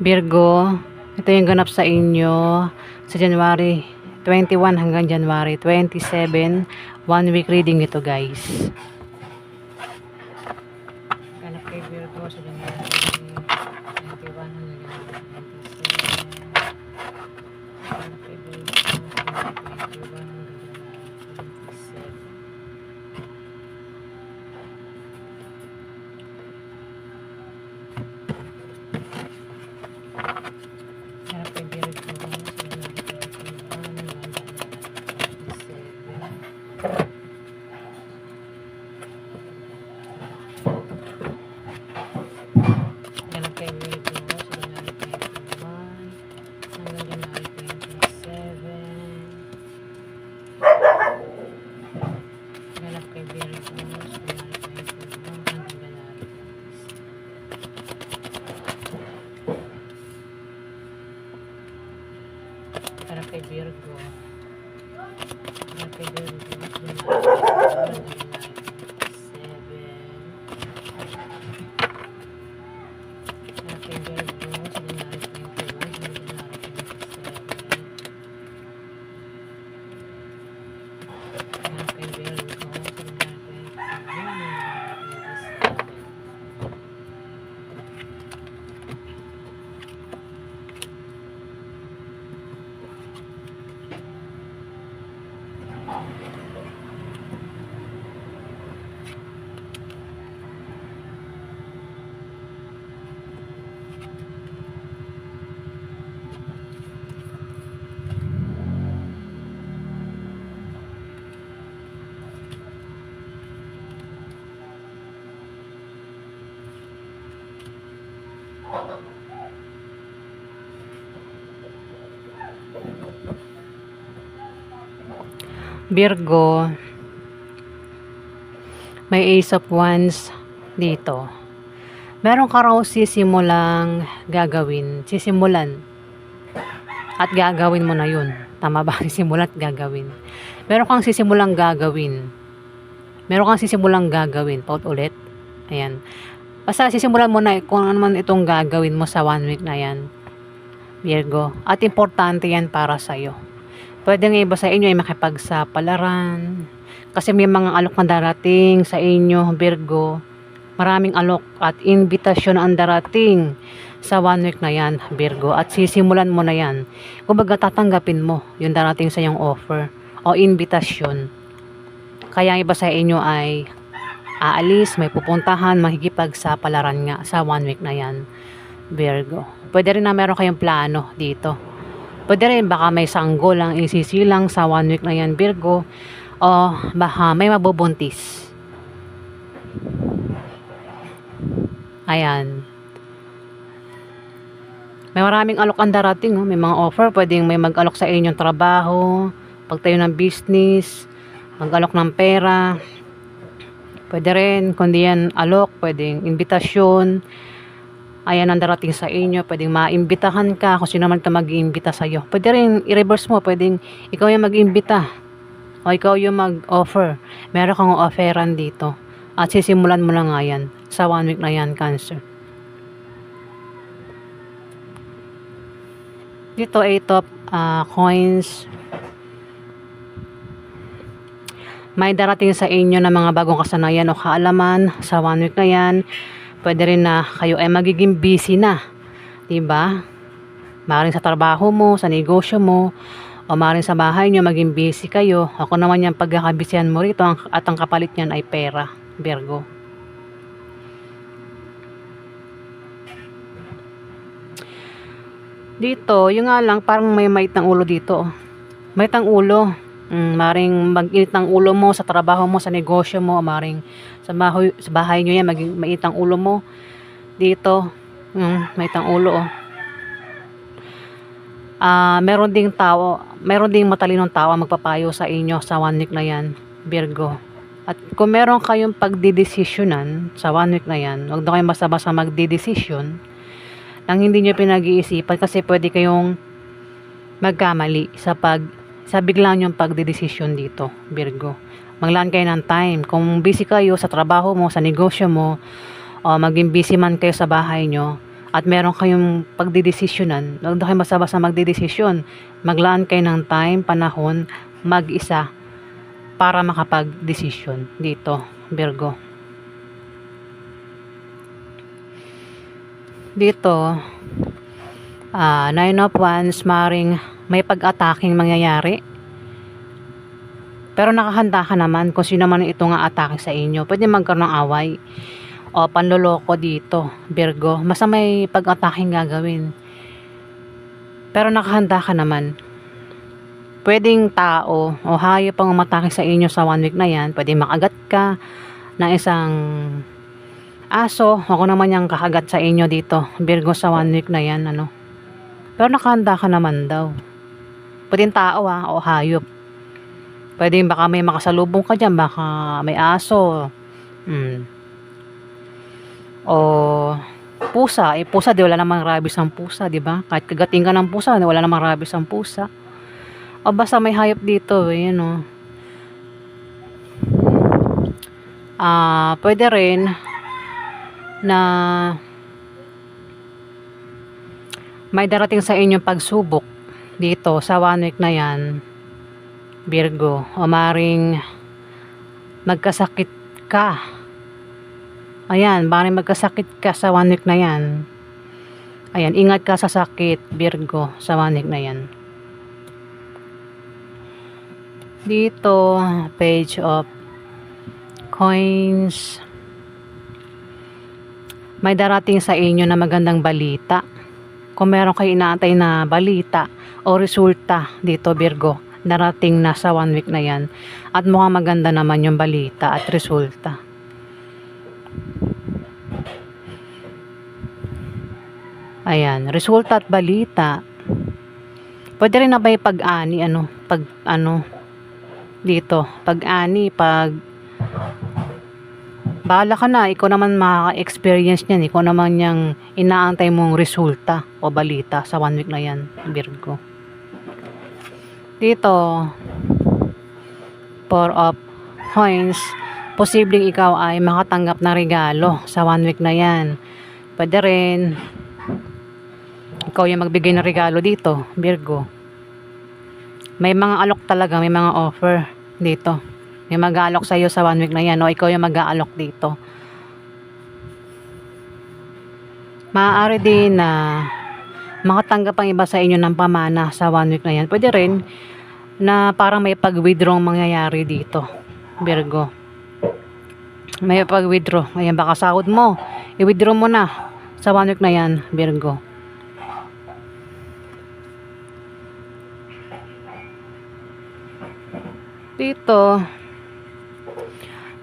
Virgo, ito yung ganap sa inyo sa January 21 hanggang January 27. 1 week reading ito, guys. Ganap kay Virgo sa January 21 hanggang January 27. Ganap kay Virgo sa January 21 hanggang January 27. Ganap kay Virgo sa January 21 hanggang January 27. Ganap kay Virgo sa January 21 hanggang January 27. Ganap kay Virgo sa January 21 hanggang January 27. Ganap kay Virgo. Ganap kay Virgo sa January 21 hanggang January 27. Virgo, may Ace of Wands dito. Meron ka raw sisimulang gagawin. Sisimulan. At gagawin mo na yun. Tama ba? Sisimulan at gagawin. Meron kang sisimulang gagawin. Meron kang sisimulang gagawin. Paut ulit. Ayan. Basta sisimulan mo na kung ano man itong gagawin mo sa 1 week na yan. Virgo. At importante yan para sa'yo. Pwede nga iba sa inyo ay makipagsapalaran. Kasi may mga alok na darating sa inyo, Virgo. Maraming alok at invitasyon ang darating sa 1 week na yan, Virgo. At sisimulan mo na yan. Kumbaga tatanggapin mo yung darating sa iyong offer o invitasyon. Kaya iba sa inyo ay aalis, may pupuntahan, makikipagsapalaran nga sa 1 week na yan, Virgo. Pwede rin na meron kayong plano dito. Pwede rin baka may sanggol ang isisilang sa 1 week na yan, Virgo. O baka may mabubuntis. Ayan. May maraming alok ang darating. Oh. May mga offer. Pwedeng may mag-alok sa inyong trabaho. Pagtayo ng business. Mag-alok ng pera. Pwede rin. Kundi yan alok. Pwedeng invitasyon. Ayan ang darating sa inyo. Pwedeng maimbitahan ka kung sino man ito mag-iimbita sa'yo. Pwede rin i-reverse mo. Pwedeng ikaw yung mag-imbita. O ikaw yung mag-offer. Meron kang offeran dito. At sisimulan mo na nga yan. Sa 1 week na yan, Cancer. Dito 8 of coins. May darating sa inyo na mga bagong kasanayan o kaalaman sa 1 week na yan. Pwede rin na kayo ay magiging busy na. Diba? Maaaring sa trabaho mo, sa negosyo mo, o maaaring sa bahay nyo, maging busy kayo. Ako naman yung pagkakabisihan mo rito at ang kapalit nyan ay pera, Virgo. Dito, yung nga lang, parang may mait ng ulo dito. Mait ng ulo. Maring mag-init ng ulo mo sa trabaho mo, sa negosyo mo, maring sa bahay nyo yan, maging mait ng ulo mo. Dito, mait ng ulo, oh. Meron ding matalinong tao magpapayo sa inyo sa 1 week na yan, Virgo. At kung meron kayong pagdidesisyonan sa 1 week na yan, huwag na kayong basta-basta magdidesisyon nang hindi nyo pinag-iisipan kasi pwede kayong magkamali sa biglang yung pagdidesisyon dito, Virgo. Maglaan kayo ng time. Kung busy kayo sa trabaho mo, sa negosyo mo, o maging busy man kayo sa bahay nyo, at meron kayong pagdidesisyonan, huwag na kayo basta-basta magdidesisyon. Maglaan kayo ng time, panahon, mag-isa para makapag-desisyon dito, Virgo. Dito, Nine of Wands, maring may pag-ataking mangyayari. Pero nakahanda ka naman kung sino man ito nga atake sa inyo. Pwede magkaroon ng away o panloloko dito, Virgo. Basta may pag-ataking gagawin. Pero nakahanda ka naman. Pwedeng tao o hayop ang umatake sa inyo sa 1 week na yan. Pwede makagat ka ng isang aso. Ako naman yung kakagat sa inyo dito, Virgo, sa 1 week na yan. Pero nakahanda ka naman daw. Pwedeng tao o hayop. Pwede baka may makasalubong ka dyan, baka may aso. O pusa, pusa, di wala namang rabies ang pusa, di ba? Kahit kagating ka ng pusa, wala namang rabies ang pusa. O basta may hayop dito, pwede rin na may darating sa inyong pagsubok dito sa 1 week na yan, Virgo, o maring magkasakit ka. Ayan, maring magkasakit ka sa 1 week na yan. Ayan, ingat ka sa sakit, Virgo, sa 1 week na yan. Dito, Page of Coins. May darating sa inyo na magandang balita. Kung meron kayo inaantay na balita o resulta dito, Virgo, darating na sa 1 week na yan. At mukhang maganda naman yung balita at resulta. Ayan, resulta at balita. Pwede rin na ba yung pag-ani, dito, pag-ani, bahala ka na, ikaw naman makaka-experience niyan, ikaw naman yung inaantay mong resulta o balita sa 1 week na yan, Virgo. Dito, 4 of Coins, posibleng ikaw ay makatanggap na regalo sa 1 week na yan. Pwede rin ikaw yung magbigay ng regalo dito, Virgo. May mga alok talaga, may mga offer dito. May mag-aalok sa iyo sa 1 week na yan, o ikaw yung mag-aalok dito. Maaari din na makatanggap ang iba sa inyo ng pamana sa 1 week na yan. Pwede rin na parang may pag-withdraw mangyayari dito, Virgo. May pag-withdraw. Ayan, baka sahod mo, i-withdraw mo na sa 1 week na yan, Virgo. Dito,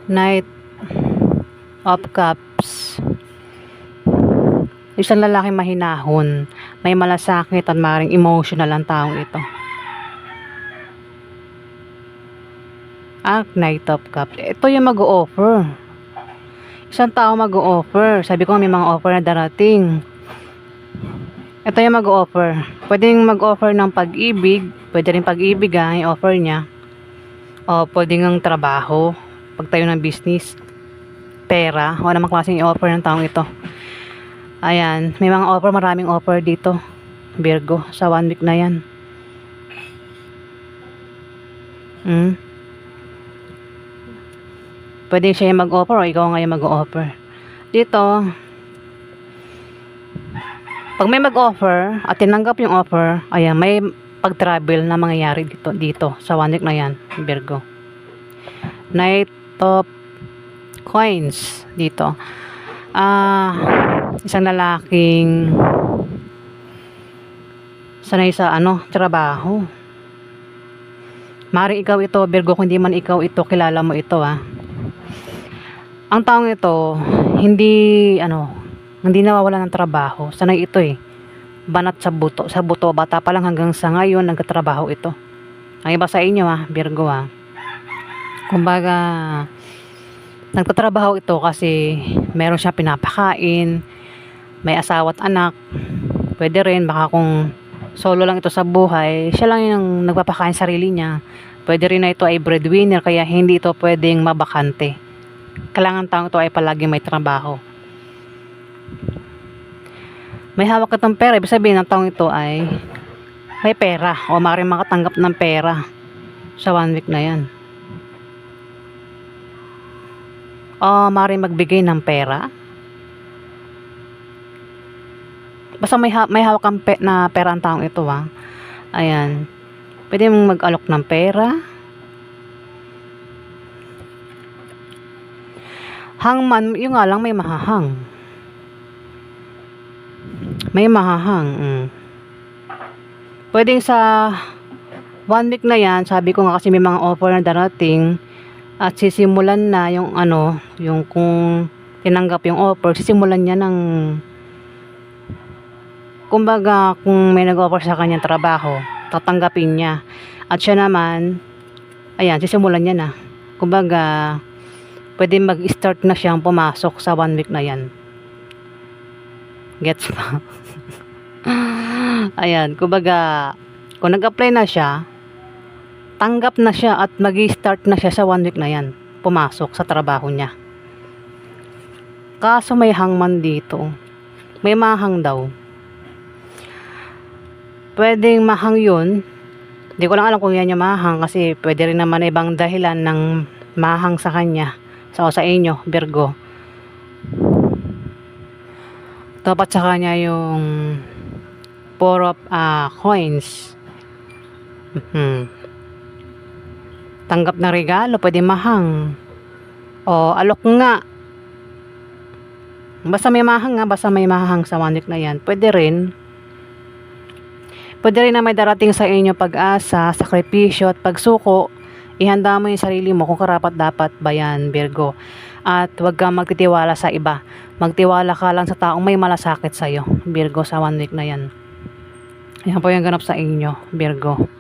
Knight of Cups. Isang lalaking mahinahon, may malasakit at maaaring emotional ang taong ito. Knight of Cups. Ito yung mag-o-offer. Isang tao mag-o-offer. Sabi ko may mga offer na darating. Ito yung mag-o-offer. Pwedeng mag-offer ng pag-ibig. Pwede rin pag-ibig yung offer niya. O pwede ng trabaho, pagtayo ng business, pera, o namang klaseng i-offer ng taong ito. Ayan, may mga offer, maraming offer dito, Virgo, sa 1 week na yan. Pwede siya yung mag-offer o ikaw ngayon mag-offer. Dito, pag may mag-offer at tinanggap yung offer, ayan, may pag-travel na mangyayari dito sa 1 week na yan, Virgo. Knight of Coins dito. Isang lalaking sanay sa trabaho. Maaaring ikaw ito, Virgo, kung hindi man ikaw ito, kilala mo ito Ang taong ito, hindi nawawala ng trabaho. Sanay ito banat sa buto, bata pa lang hanggang sa ngayon nagtatrabaho ito. Ang iba sa inyo Virgo kumbaga nagtatrabaho ito kasi meron siya pinapakain, may asawa at anak. Pwede rin baka kung solo lang ito sa buhay, siya lang yung nagpapakain sarili niya. Pwede rin na ito ay breadwinner, kaya hindi ito pwedeng mabakante. Kailangan taong ito ay palagi may trabaho. May hawak itong pera, ibig sabihin ng taong ito ay may pera o maaaring makatanggap ng pera sa 1 week na yan. O maaaring magbigay ng pera. Basta may hawak kang na pera ang taong ito, ha. Ayan. Pwede mong mag-alok ng pera. Hangman, yung nga lang may mahahang. May mahahang. Pwedeng sa 1 week na yan, sabi ko nga kasi may mga offer na darating at sisimulan na yung ano, yung kung tinanggap yung offer, sisimulan niya ng kumbaga kung may nag-offer sa kanyang trabaho, tatanggapin niya. At siya naman, ayan, sisimulan niya na. Kumbaga, pwede mag-start na siyang pumasok sa 1 week na yan. Gets ba? Ayan, kumbaga, kung nag-apply na siya, tanggap na siya at mag-start na siya sa 1 week na yan. Pumasok sa trabaho niya. Kaso may hangman dito. May mahang daw. Pwedeng mahang yun. Hindi ko lang alam kung yan yung mahang kasi pwede rin naman ibang dahilan ng mahang sa kanya. Sa inyo, Virgo. Dapat sa kanya yung 4 of coins. Tanggap na regalo, pwede mahang. O alok nga. Basta may mahang nga, basta may mahang sa 1 week na yan. Pwede rin na may darating sa inyo pag-asa, sakripisyo at pagsuko. Ihanda mo yung sarili mo kung karapat-dapat ba yan, Virgo. At huwag kang magtitiwala sa iba. Magtiwala ka lang sa taong may malasakit sa'yo, Virgo, sa 1 week na yan. Yan po yung ganap sa inyo, Virgo.